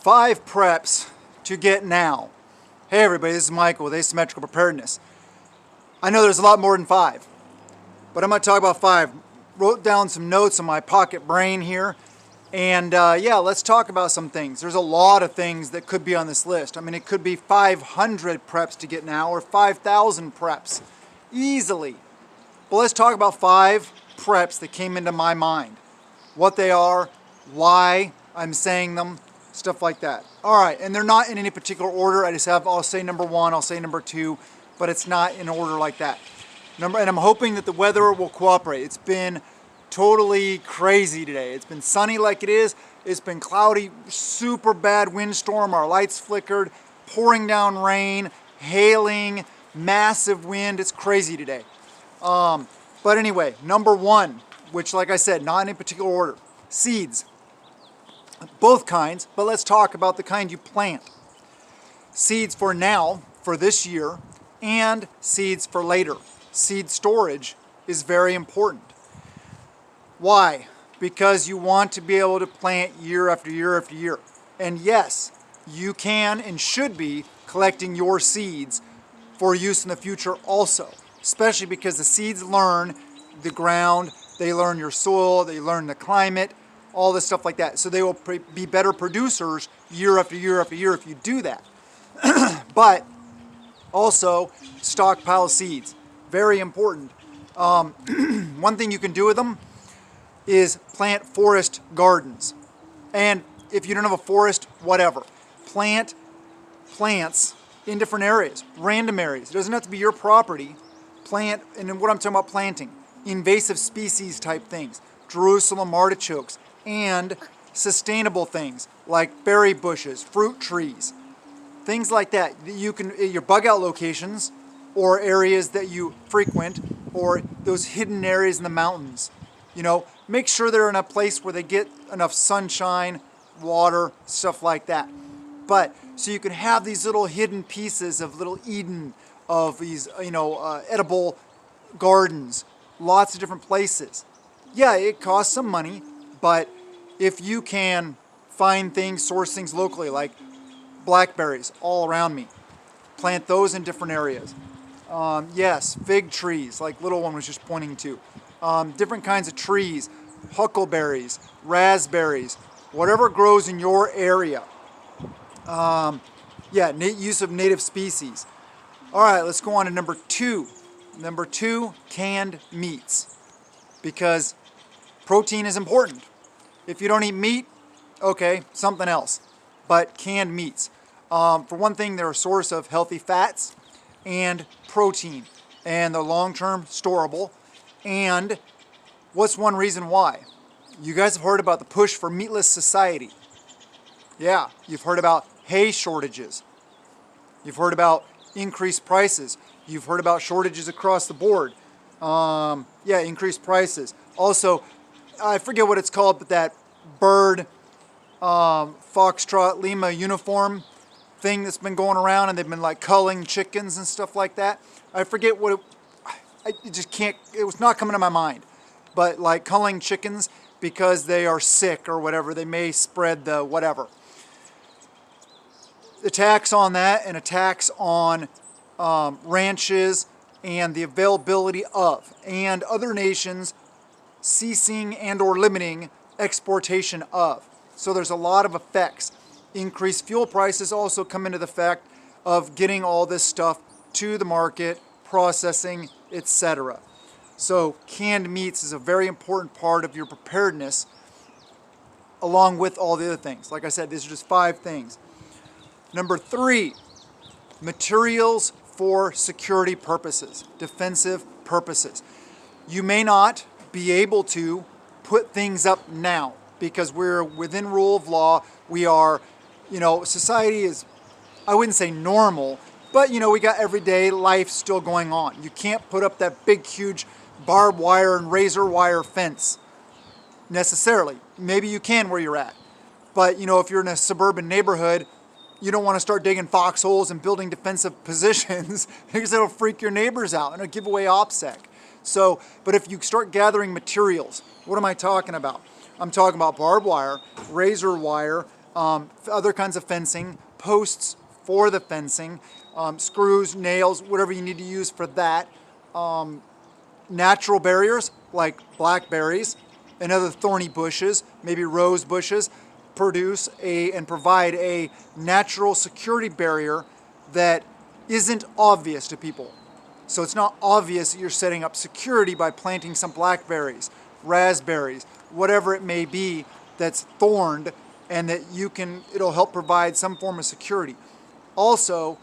5 preps to get now. Hey everybody, this is Michael with Asymmetrical Preparedness. I know there's a lot more than 5, but I'm going to talk about 5. Wrote down some notes on my pocket brain here, and yeah, let's talk about some things. There's a lot of things that could be on this list. I mean, it could be 500 preps to get now, or 5,000 preps, easily. But let's talk about 5 preps that came into my mind. What they are, why I'm saying them, stuff like that. All right, and they're not in any particular order. I'll say number 1, I'll say number 2, but it's not in order like that. And I'm hoping that the weather will cooperate. It's been totally crazy today. It's been sunny like it is. It's been cloudy, super bad windstorm. Our lights flickered, pouring down rain, hailing, massive wind. It's crazy today. But anyway, number 1, which like I said, not in any particular order, seeds. Both kinds, but let's talk about the kind you plant. Seeds for now, for this year, and seeds for later. Seed storage is very important. Why? Because you want to be able to plant year after year after year. And yes, you can and should be collecting your seeds for use in the future also, especially because the seeds learn the ground, they learn your soil, they learn the climate, all this stuff like that. So they will be better producers year after year after year if you do that. But also, stockpile seeds. Very important. One thing you can do with them is plant forest gardens. And if you don't have a forest, whatever. Plant plants in different areas, random areas. It doesn't have to be your property. Plant, and what I'm talking about planting, invasive species type things, Jerusalem artichokes, and sustainable things like berry bushes, fruit trees, things like that. You can, your bug out locations or areas that you frequent, or those hidden areas in the mountains, you know, make sure they're in a place where they get enough sunshine, water, stuff like that. But so you can have these little hidden pieces of little Eden, of these, edible gardens, lots of different places. Yeah, it costs some money, but if you can find things, source things locally, like blackberries all around me, plant those in different areas. Yes, fig trees, like little one was just pointing to. Different kinds of trees, huckleberries, raspberries, whatever grows in your area. Yeah, use of native species. All right, let's go on to number 2. Number 2, canned meats, because protein is important. If you don't eat meat, okay, something else. But canned meats. For one thing, they're a source of healthy fats and protein, and they're long-term storable. And what's one reason why? You guys have heard about the push for meatless society. Yeah, you've heard about hay shortages. You've heard about increased prices. You've heard about shortages across the board. Yeah, increased prices. Also, I forget what it's called, but that bird, Foxtrot Lima uniform thing that's been going around, and they've been like culling chickens and stuff like that. I forget what it just can't, it was not coming to my mind. But like culling chickens because they are sick or whatever, they may spread the whatever. Attacks on that and attacks on ranches and the availability of, and other nations ceasing and or limiting exportation of. So there's a lot of effects. Increased fuel prices also come into the effect of getting all this stuff to the market, processing, etc. So canned meats is a very important part of your preparedness, along with all the other things. Like I said, these are just 5 things. Number 3, materials for security purposes, defensive purposes. You may not be able to put things up now because we're within rule of law. We are, society is, I wouldn't say normal, but we got everyday life still going on. You can't put up that big, huge barbed wire and razor wire fence necessarily. Maybe you can where you're at. But, if you're in a suburban neighborhood, you don't want to start digging foxholes and building defensive positions because it'll freak your neighbors out and it'll give away OPSEC. So, but if you start gathering materials, what am I talking about? I'm talking about barbed wire, razor wire, other kinds of fencing, posts for the fencing, screws, nails, whatever you need to use for that. Natural barriers like blackberries and other thorny bushes, maybe rose bushes, and provide a natural security barrier that isn't obvious to people. So it's not obvious that you're setting up security by planting some blackberries, raspberries, whatever it may be that's thorned, and that it'll help provide some form of security. Also,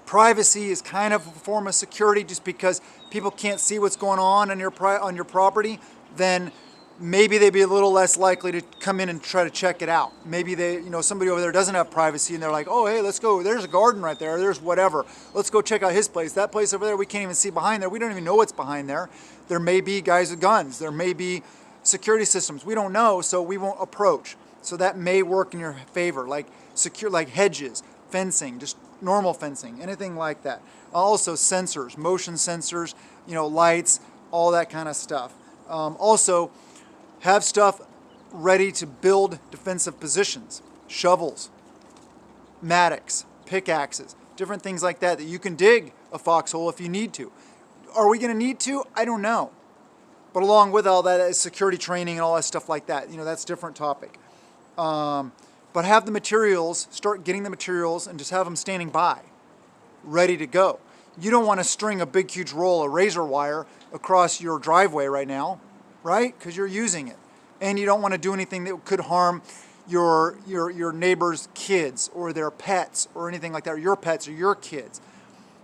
privacy is kind of a form of security. Just because people can't see what's going on your property, then maybe they'd be a little less likely to come in and try to check it out. Maybe somebody over there doesn't have privacy and they're like, oh, hey, let's go. There's a garden right there. There's whatever. Let's go check out his place. That place over there, we can't even see behind there. We don't even know what's behind there. There may be guys with guns. There may be security systems. We don't know, so we won't approach. So that may work in your favor, like hedges, fencing, just normal fencing, anything like that. Also sensors, motion sensors, lights, all that kind of stuff. Also, have stuff ready to build defensive positions, shovels, mattocks, pickaxes, different things like that you can dig a foxhole if you need to. Are we going to need to? I don't know. But along with all that is security training and all that stuff like that. That's a different topic. But have the materials, start getting the materials, and just have them standing by, ready to go. You don't want to string a big, huge roll of razor wire across your driveway right now, right? Because you're using it. And you don't want to do anything that could harm your neighbor's kids or their pets or anything like that, or your pets or your kids.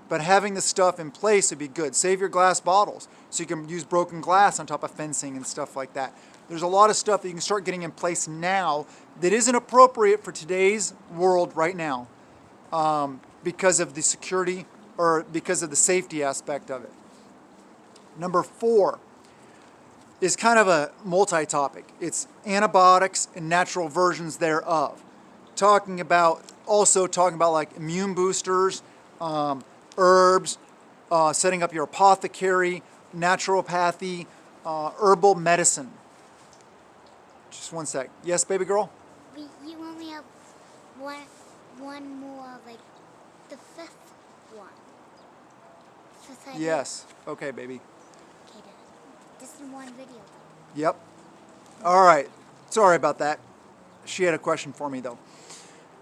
But having the stuff in place would be good. Save your glass bottles so you can use broken glass on top of fencing and stuff like that. There's a lot of stuff that you can start getting in place now that isn't appropriate for today's world right now because of the security or because of the safety aspect of it. Number 4 is kind of a multi-topic. It's antibiotics and natural versions thereof. Talking about like immune boosters, herbs, setting up your apothecary, naturopathy, herbal medicine. Just one sec. Yes, baby girl? You only have one more, like the 5th one. Yes. Okay, baby. Okay, Dad. This is one video. Yep. All right. Sorry about that. She had a question for me, though.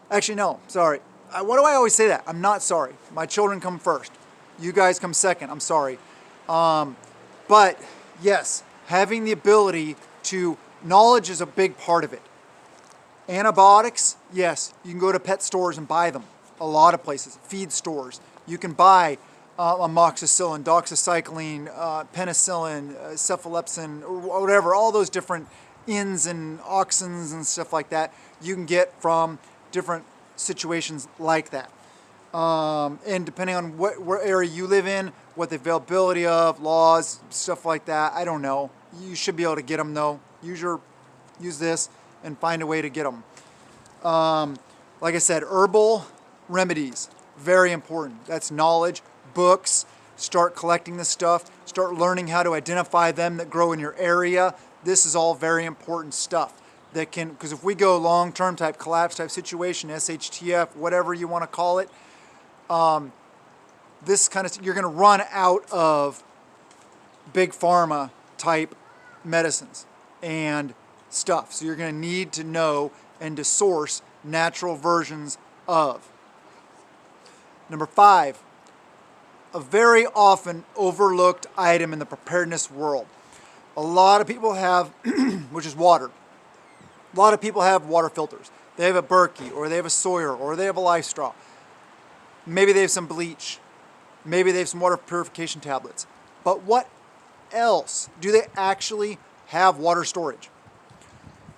Actually, no. Sorry. Why do I always say that? I'm not sorry. My children come first. You guys come second. I'm sorry. But, yes, having the ability to... Knowledge is a big part of it. Antibiotics, yes, you can go to pet stores and buy them. A lot of places. Feed stores. You can buy amoxicillin, doxycycline, penicillin, cephalosporin, or whatever, all those different ins and auxins and stuff like that you can get from different situations like that. And depending on what area you live in, what the availability of, laws, stuff like that, I don't know. You should be able to get them though. Use this and find a way to get them. Like I said, herbal remedies, very important. That's knowledge, books, start collecting this stuff, start learning how to identify them that grow in your area. This is all very important stuff because if we go long-term type collapse type situation, SHTF, whatever you want to call it, you're going to run out of big pharma type medicines and stuff. So you're going to need to know and to source natural versions of. Number 5, a very often overlooked item in the preparedness world. A lot of people have, which is water. A lot of people have water filters. They have a Berkey, or they have a Sawyer, or they have a Life Straw. Maybe they have some bleach. Maybe they have some water purification tablets. But what else do they actually have water storage?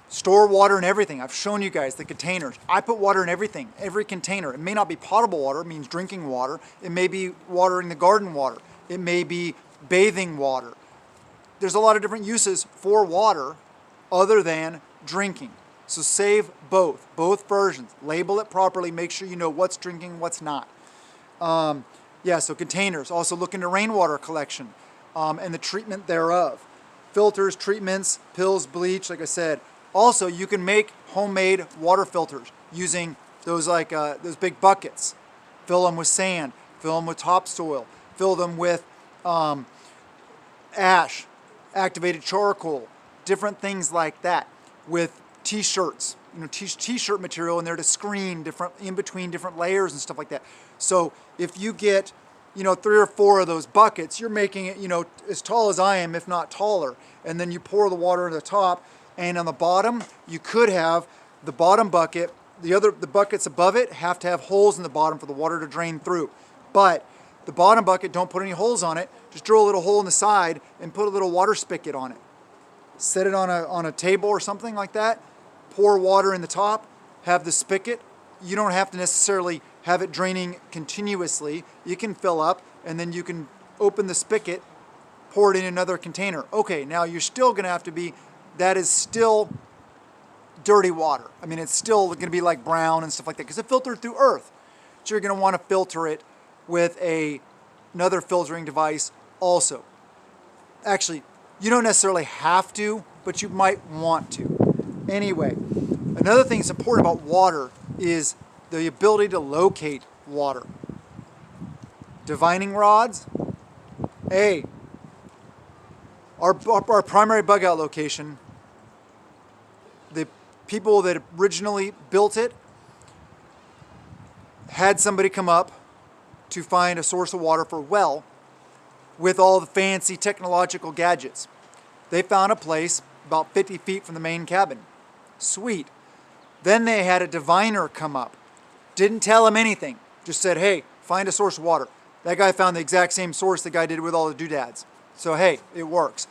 Store water in everything. I've shown you guys the containers. I put water in everything, every container. It may not be potable water, it means drinking water. It may be watering the garden water. It may be bathing water. There's a lot of different uses for water other than drinking. So save both versions. Label it properly. Make sure you know what's drinking, what's not. So containers. Also look into rainwater collection and the treatment thereof. Filters, treatments, pills, bleach, like I said, Also, you can make homemade water filters using those those big buckets. Fill them with sand, fill them with topsoil, fill them with ash, activated charcoal, different things like that. With t-shirts, t-shirt material in there to screen different in between different layers and stuff like that. So if you get 3 or 4 of those buckets, you're making it as tall as I am, if not taller. And then you pour the water in the top, and on the bottom you could have the bottom bucket. The buckets above it have to have holes in the bottom for the water to drain through. But the bottom bucket, don't put any holes on it. Just drill a little hole in the side and put a little water spigot on it. Set it on a table or something like that. Pour water in the top. Have the spigot. You don't have to necessarily have it draining continuously. You can fill up, and then you can open the spigot, pour it in another container. Okay, now you're still going to have to that is still dirty water. I mean, it's still going to be like brown and stuff like that because it filtered through earth. So you're going to want to filter it with another filtering device also. Actually, you don't necessarily have to, but you might want to. Anyway, another thing that's important about water is the ability to locate water. Divining rods. Our primary bug out location, the people that originally built it had somebody come up to find a source of water for a well with all the fancy technological gadgets. They found a place about 50 feet from the main cabin. Sweet. Then they had a diviner come up. Didn't tell him anything. Just said, hey, find a source of water. That guy found the exact same source the guy did with all the doodads. So hey, it works.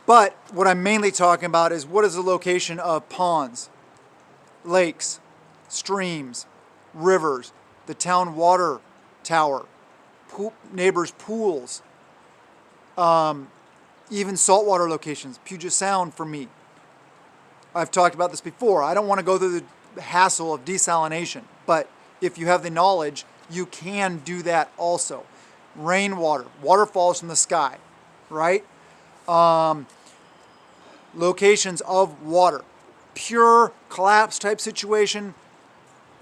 But what I'm mainly talking about is what is the location of ponds, lakes, streams, rivers, the town water tower, neighbors' pools, even saltwater locations. Puget Sound for me. I've talked about this before. I don't want to go through the hassle of desalination, but if you have the knowledge, you can do that also. Rainwater, waterfalls from the sky, right? Locations of water. Pure collapse type situation,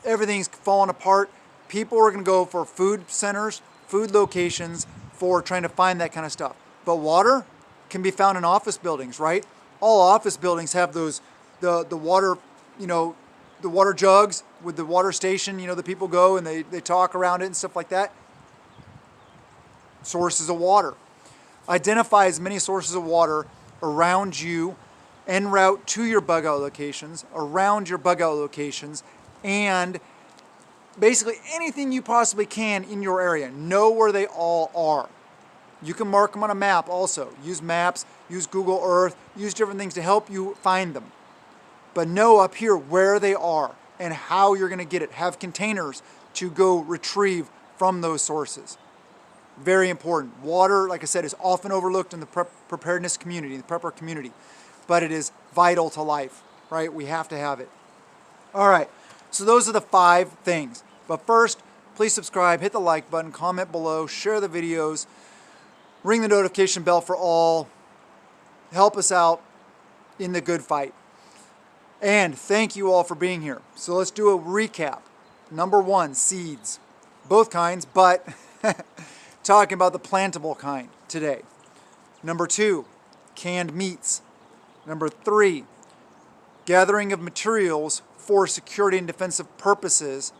everything's falling apart. People are going to go for food centers, food locations for trying to find that kind of stuff. But water can be found in office buildings, right? All office buildings have those, the water, the water jugs with the water station, the people go and they talk around it and stuff like that. Sources of water. Identify as many sources of water around you en route to your bug out locations, around your bug out locations, and basically anything you possibly can in your area. Know where they all are. You can mark them on a map also. Use maps, use Google Earth, use different things to help you find them. But know up here where they are and how you're going to get it. Have containers to go retrieve from those sources. Very important. Water, like I said, is often overlooked in the preparedness community, the prepper community. But it is vital to life, right? We have to have it. All right, so those are the 5 things. But first, please subscribe, hit the like button, comment below, share the videos, ring the notification bell for all. Help us out in the good fight. And thank you all for being here. So let's do a recap. Number 1, seeds. Both kinds, but talking about the plantable kind today. Number 2, canned meats. Number 3, gathering of materials for security and defensive purposes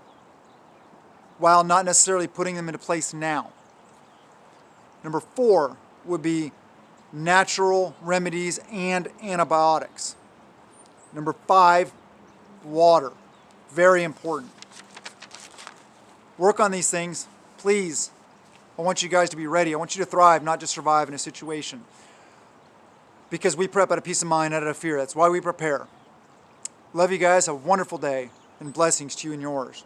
while not necessarily putting them into place now. Number 4 would be natural remedies and antibiotics. Number 5, water. Very important. Work on these things, please. I want you guys to be ready. I want you to thrive, not just survive in a situation. Because we prep out of peace of mind, not out of fear. That's why we prepare. Love you guys. Have a wonderful day, and blessings to you and yours.